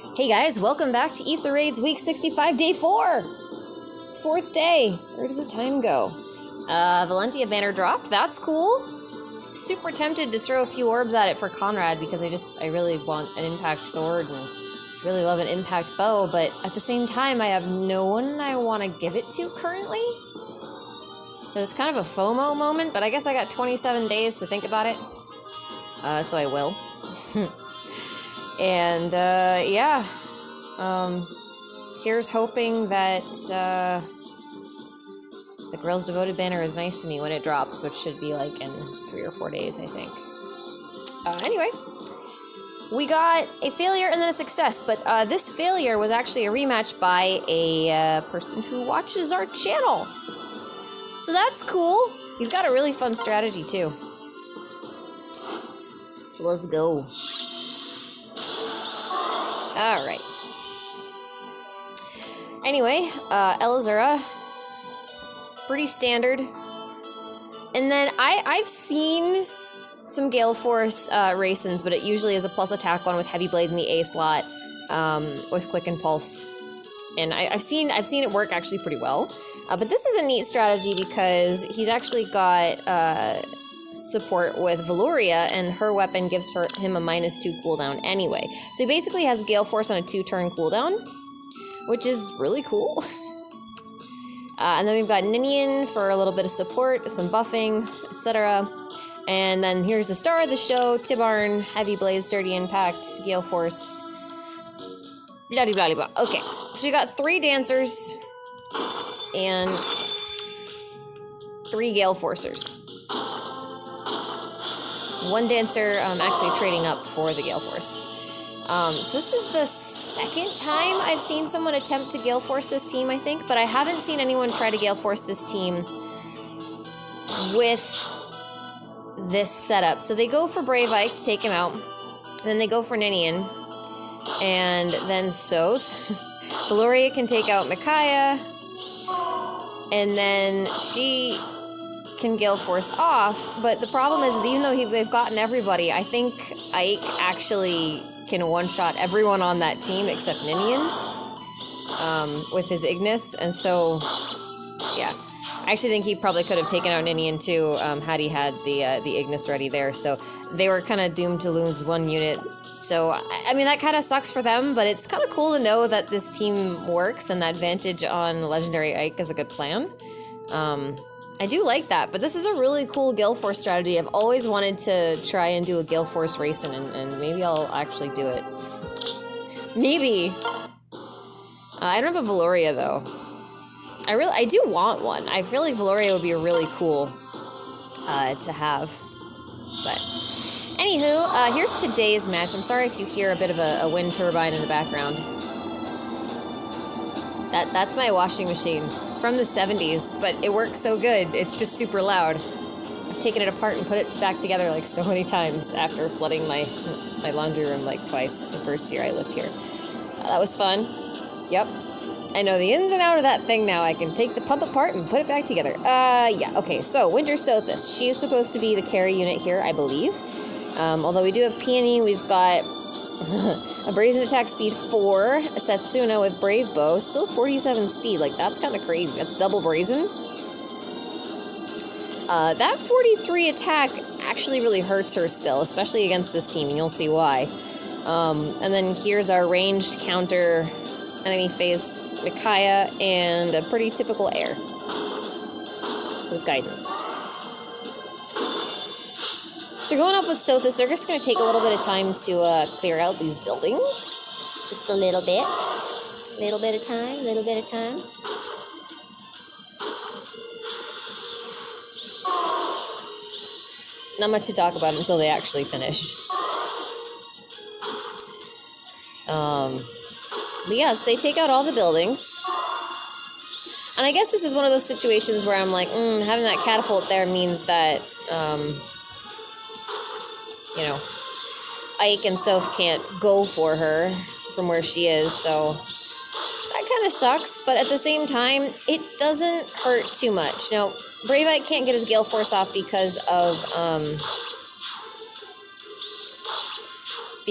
Hey guys, welcome back to Aether Raids Week 65, Day 4! It's 4th day. Where does the time go? Valentia banner drop. That's cool. Super tempted to throw a few orbs at it for Conrad because I really want an impact sword and really love an impact bow, but at the same time I have no one I want to give it to currently. So it's kind of a FOMO moment, but I guess I got 27 days to think about it. So I will. And, yeah. Here's hoping that, the Girl's Devoted banner is nice to me when it drops, which should be, like, in 3 or 4 days, I think. Anyway. We got a failure and then a success, but, this failure was actually a rematch by a, person who watches our channel. So that's cool. He's got a really fun strategy, too. So let's go. Alright. Anyway, Elazura. Pretty standard. And then I've seen some Gale Force Racins, but it usually is a plus attack one with Heavy Blade in the A slot, with Quick and Pulse. And I've seen it work actually pretty well. But this is a neat strategy because he's actually got support with Valoria, and her weapon gives him a -2 cooldown anyway. So he basically has Gale Force on a 2-turn cooldown, which is really cool. And then we've got Ninian for a little bit of support, some buffing, etc. And then here's the star of the show, Tibarn, Heavy Blade, Sturdy Impact, Gale Force, blah blah blah blah. Okay, so we got 3 dancers and 3 Gale Forcers. 1 dancer actually trading up for the Gale Force. So this is the second time I've seen someone attempt to Gale Force this team, I think, but I haven't seen anyone try to Gale Force this team with this setup. So they go for Brave Ike to take him out, then they go for Ninian, and then Soth. Valoria can take out Micaiah, and then she can Gale Force off, but the problem is even though they've gotten everybody, I think Ike actually can one-shot everyone on that team except Ninian with his Ignis, and so, yeah. I actually think he probably could have taken out Ninian too had he had the Ignis ready there, so they were kind of doomed to lose 1 unit. So, I mean, that kind of sucks for them, but it's kind of cool to know that this team works and that Vantage on Legendary Ike is a good plan. I do like that, but this is a really cool Gale Force strategy. I've always wanted to try and do a Gale Force racing, and maybe I'll actually do it. Maybe. I don't have a Valoria, though. I do want one. I feel like Valoria would be really cool to have. But, anywho, here's today's match. I'm sorry if you hear a bit of a wind turbine in the background. That's my washing machine. It's from the 70s, but it works so good. It's just super loud. I've taken it apart and put it back together like so many times after flooding my laundry room like twice the first year I lived here. That was fun. Yep. I know the ins and out of that thing now. I can take the pump apart and put it back together. Yeah, okay, so Winter Sothis. She is supposed to be the carry unit here, I believe. Although we do have Peony, we've got a Brazen Attack Speed 4, a Setsuna with Brave Bow, still 47 speed, like that's kind of crazy. That's double Brazen. That 43 attack actually really hurts her still, especially against this team, and you'll see why. And then here's our ranged counter enemy phase Micaiah, and a pretty typical air with guidance. So going up with Sothis, they're just going to take a little bit of time to clear out these buildings. Just a little bit. Little bit of time, little bit of time. Not much to talk about until they actually finish. But yes, they take out all the buildings. And I guess this is one of those situations where I'm like, having that catapult there means that, you know, Ike and Soph can't go for her from where she is, so that kind of sucks, but at the same time, it doesn't hurt too much. Now, Brave Ike can't get his Gale Force off because of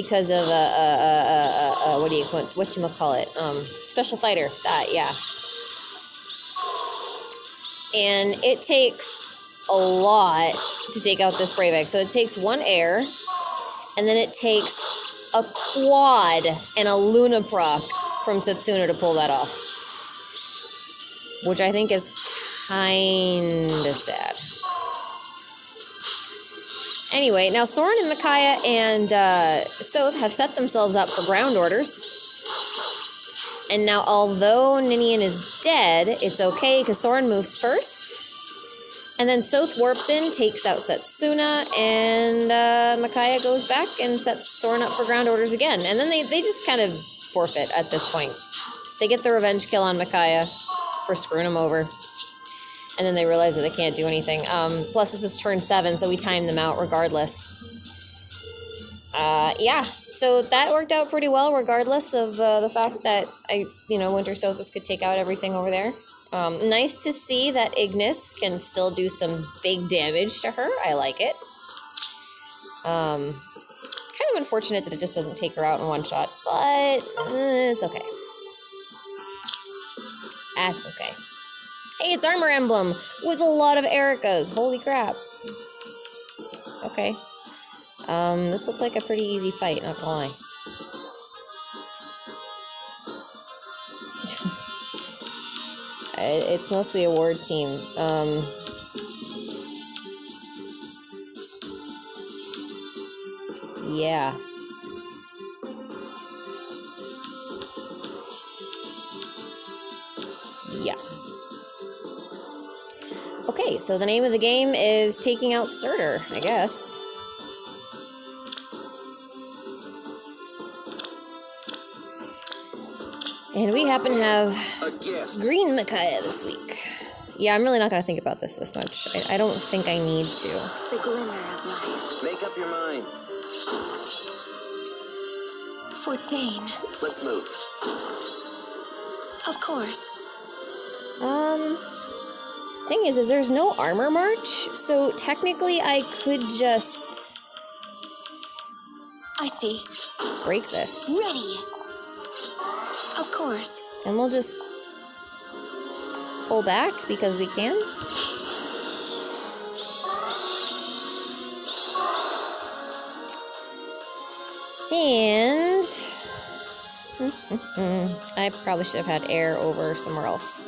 because of whatchamacallit, special fighter, that, yeah. And it takes a lot to take out this Brave Egg. So it takes 1 air, and then it takes a quad and a Luna proc from Setsuna to pull that off. Which I think is kinda sad. Anyway, now Soren and Micaiah and Soth have set themselves up for ground orders. And now, although Ninian is dead, it's okay because Soren moves first. And then Soth warps in, takes out Setsuna, and Micaiah goes back and sets Soren up for ground orders again. And then they just kind of forfeit at this point. They get the revenge kill on Micaiah for screwing him over. And then they realize that they can't do anything. Plus, this is turn 7, so we time them out regardless. Yeah, so that worked out pretty well, regardless of the fact that Winter Sothis could take out everything over there. Nice to see that Ignis can still do some big damage to her. I like it. Kind of unfortunate that it just doesn't take her out in one shot, but it's okay. That's okay. Hey, it's Armor Emblem with a lot of Eirikas. Holy crap. Okay. This looks like a pretty easy fight, not gonna lie. It's mostly a ward team. Yeah. Yeah. Okay, so the name of the game is taking out Surtur, I guess. And we happen to have green Micaiah this week. Yeah, I'm really not going to think about this much. I don't think I need to. The glimmer of life. Make up your mind. For Dane. Let's move. Of course. Thing is there's no armor march, so technically I could just... I see. break this. Ready. Of course. And we'll just pull back because we can. And I probably should have had air over somewhere else.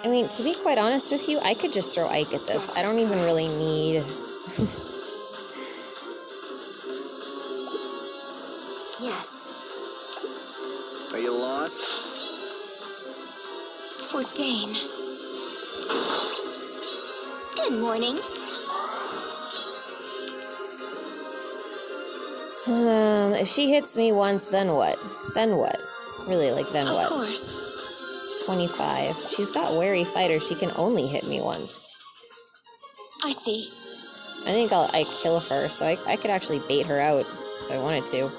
I mean, to be quite honest with you, I could just throw Ike at this. I don't even really need... Yes. Are you lost? For Dane. Good morning. If she hits me once, then what? Then what? Really, like, then what? Of course. 25. She's got wary fighter. She can only hit me once. I see. I think I kill her, so I could actually bait her out if I wanted to.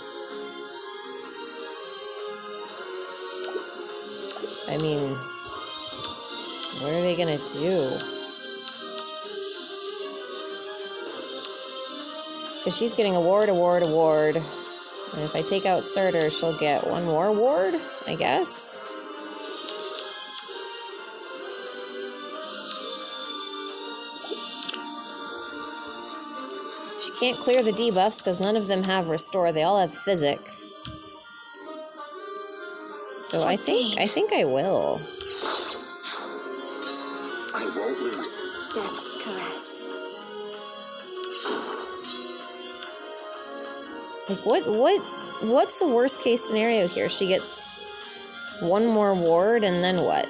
I mean, what are they gonna do? Because she's getting a ward. And if I take out Surtur, she'll get one more ward, I guess. She can't clear the debuffs because none of them have restore. They all have physic. So I think I will. I won't lose. Death's caress. Like, what's the worst case scenario here? She gets one more ward, and then what?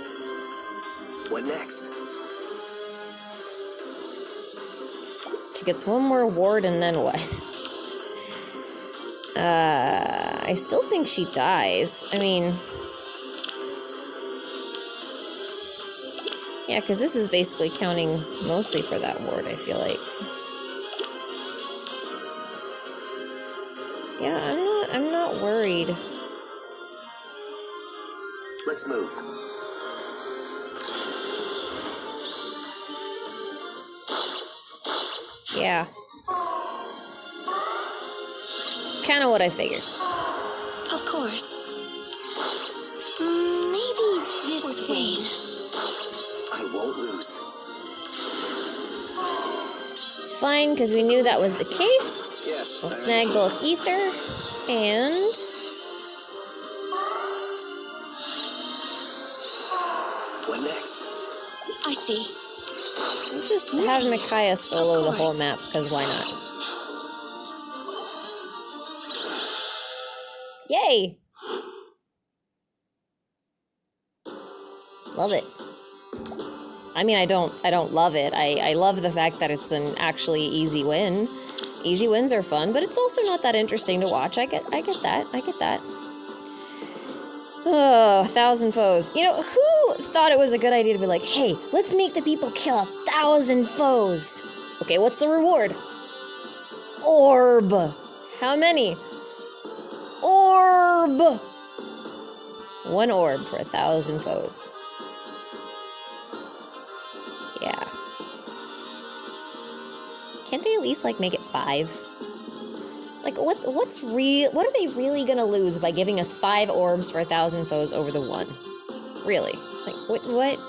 What next? She gets one more ward, and then what? I still think she dies. I mean... yeah, because this is basically counting mostly for that ward, I feel like. Yeah, I'm not worried. Let's move. Yeah. kind of what I figured. Of course. Maybe this way. I won't lose. It's fine, because we knew that was the case. Yes. We'll snag both Aether and... What next? I see. Let's just have Micaiah solo the whole course. map, because why not? Yay! Love it. I mean, I don't love it. I love the fact that it's an actually easy win. Easy wins are fun, but it's also not that interesting to watch. I get that. Oh, 1,000 foes. You know, who thought it was a good idea to be like, hey, let's make the people kill 1,000 foes? Okay, what's the reward? Orb. How many? Orb. 1 orb for 1,000 foes. Yeah. Can't they at least, like, make it 5? Like, what are they really gonna lose by giving us 5 orbs for 1,000 foes over the 1? Really? Like, what?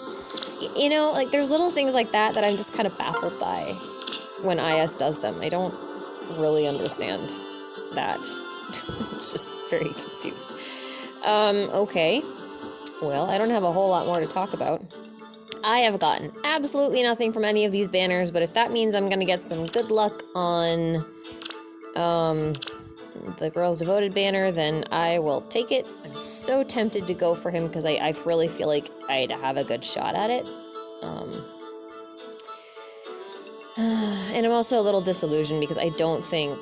You know, like, there's little things like that that I'm just kind of baffled by when IS does them. I don't really understand that. It's just very confused. Okay. Well, I don't have a whole lot more to talk about. I have gotten absolutely nothing from any of these banners, but if that means I'm gonna get some good luck on the Girls Devoted banner, then I will take it. I'm so tempted to go for him because I really feel like I'd have a good shot at it. And I'm also a little disillusioned because I don't think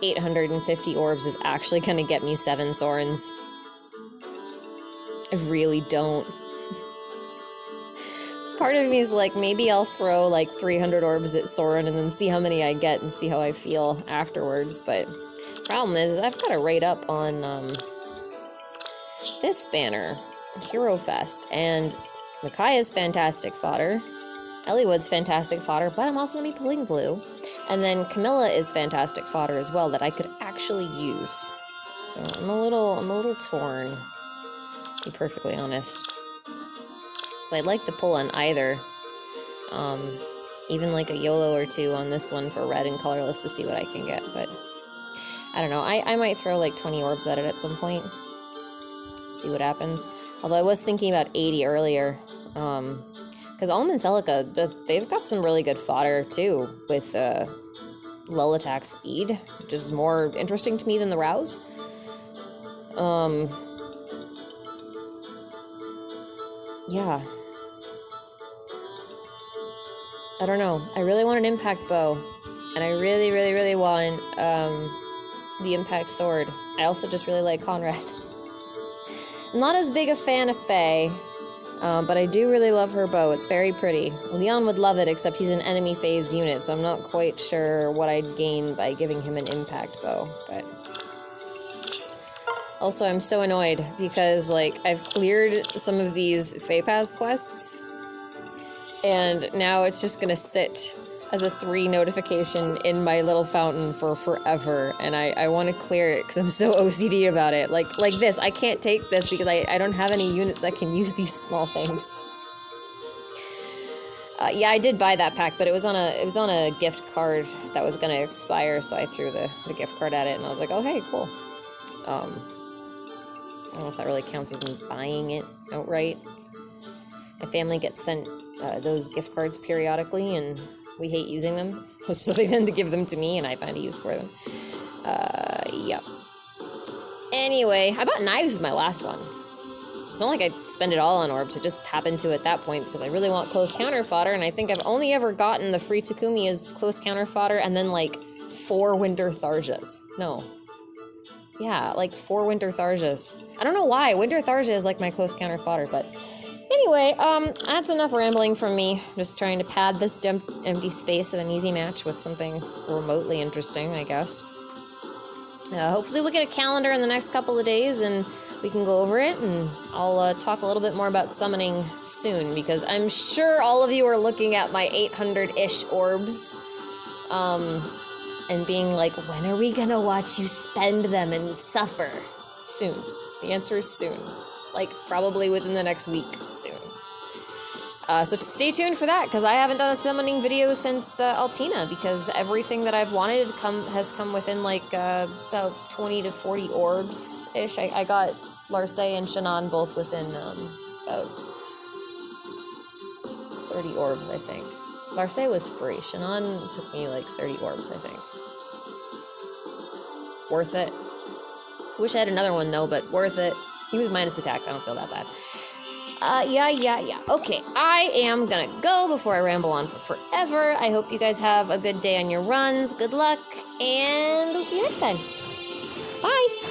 850 orbs is actually gonna get me 7 Sorens. I really don't. Part of me is like, maybe I'll throw like 300 orbs at Soren and then see how many I get and see how I feel afterwards, but problem is I've got to rate up on this banner, Hero Fest, and Micaiah's fantastic fodder, Eliwood's fantastic fodder, but I'm also going to be pulling blue, and then Camilla is fantastic fodder as well that I could actually use, so I'm a little torn, to be perfectly honest. So I'd like to pull on either, even like a YOLO or 2 on this one for red and colorless to see what I can get, but I don't know, I might throw like 20 orbs at it at some point, see what happens. Although I was thinking about 80 earlier, because Alm and Celica, they've got some really good fodder too, with low attack speed, which is more interesting to me than the Rouse. Yeah. I don't know. I really want an impact bow. And I really, really, really want the impact sword. I also just really like Conrad. I'm not as big a fan of Faye, but I do really love her bow. It's very pretty. Leon would love it, except he's an enemy phase unit, so I'm not quite sure what I'd gain by giving him an impact bow, but... Also, I'm so annoyed because, like, I've cleared some of these Fae Pass quests, and now it's just gonna sit as a 3 notification in my little fountain for forever, and I want to clear it because I'm so OCD about it. Like this, I can't take this because I don't have any units that can use these small things. Yeah, I did buy that pack, but it was on a gift card that was gonna expire, so I threw the gift card at it, and I was like, oh hey, cool. I don't know if that really counts as me buying it outright. My family gets sent those gift cards periodically, and we hate using them, so they tend to give them to me, and I find a use for them. Yep. Anyway, I bought knives with my last one. It's not like I spend it all on orbs, I just happened to at that point, because I really want close counter fodder, and I think I've only ever gotten the free Takumi as close counter fodder, and then, like, 4 Winter Tharjas. No. Yeah, like 4 Winter Tharjas. I don't know why. Winter Tharja is like my close counter fodder, but anyway, that's enough rambling from me. Just trying to pad this empty space of an easy match with something remotely interesting, I guess. Hopefully we'll get a calendar in the next couple of days and we can go over it, and I'll talk a little bit more about summoning soon, because I'm sure all of you are looking at my 800-ish orbs. and being like, when are we gonna watch you spend them and suffer? Soon. The answer is soon. Like, probably within the next week soon. So stay tuned for that, because I haven't done a summoning video since Altina, because everything that I've wanted has come within, like, about 20 to 40 orbs-ish. I got Larce and Shannon both within, about 30 orbs, I think. Larce was free. Shannon took me, like, 30 orbs, I think. Worth it. Wish I had another one, though, but worth it. He was minus attack. I don't feel that bad. Yeah. Okay, I am gonna go before I ramble on for forever. I hope you guys have a good day on your runs. Good luck, and we'll see you next time. Bye!